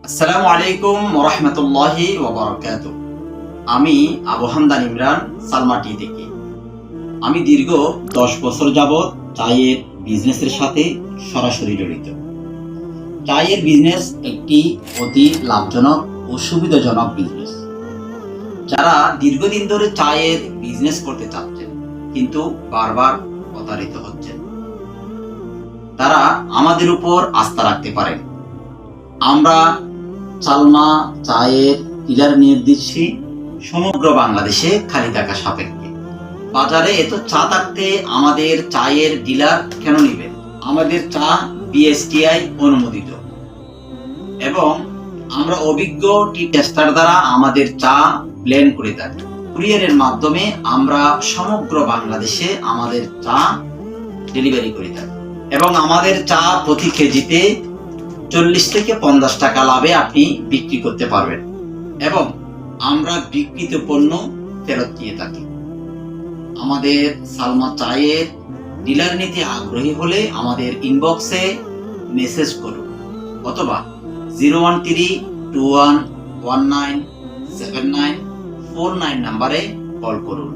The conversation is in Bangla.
আসসালামু আলাইকুম ওয়া রাহমাতুল্লাহি ওয়া বারাকাতুহু। আমি আবু হামদান ইমরান সালমাটি থেকে। আমি দীর্ঘ 10 বছর যাবত চায়ের বিজনেসের সাথে সরাসরি জড়িত। চায়ের বিজনেস একটি অতি লাভজনক ও সুবিধাজনক বিজনেস। যারা দীর্ঘদিন ধরে চায়ের বিজনেস করতে চাচ্ছেন কিন্তু বারবার প্রতারিত হচ্ছেন, তারা আমাদের উপর আস্থা রাখতে পারেন। আমরা সালমা চায়ের ডিলার নিয়ে দিচ্ছি সমগ্র বাংলাদেশে খালি টাকা সাপেক্ষে। বাজারে এত চা থাকতে আমাদের চায়ের ডিলার কেন নেবেন? আমাদের চা বিএসটিআই অনুমোদিত এবং আমরা অভিজ্ঞ টি টেস্টার দ্বারা আমাদের চা ব্লেন্ড করে থাকি। কুরিয়ারের মাধ্যমে আমরা সমগ্র বাংলাদেশে আমাদের চা ডেলিভারি করে থাকি এবং আমাদের চা প্রতি কেজিতে 40 থেকে 50 টাকা লাভে আপনি বিক্রি করতে পারবেন এবং আমরা বিক্রিত পণ্য ফেরত দিয়ে থাকি। আমাদের সালমা চায়ের ডিলার নিতে আগ্রহী হলে আমাদের ইনবক্সে মেসেজ করুন অথবা 01321197949 নাম্বারে কল করুন।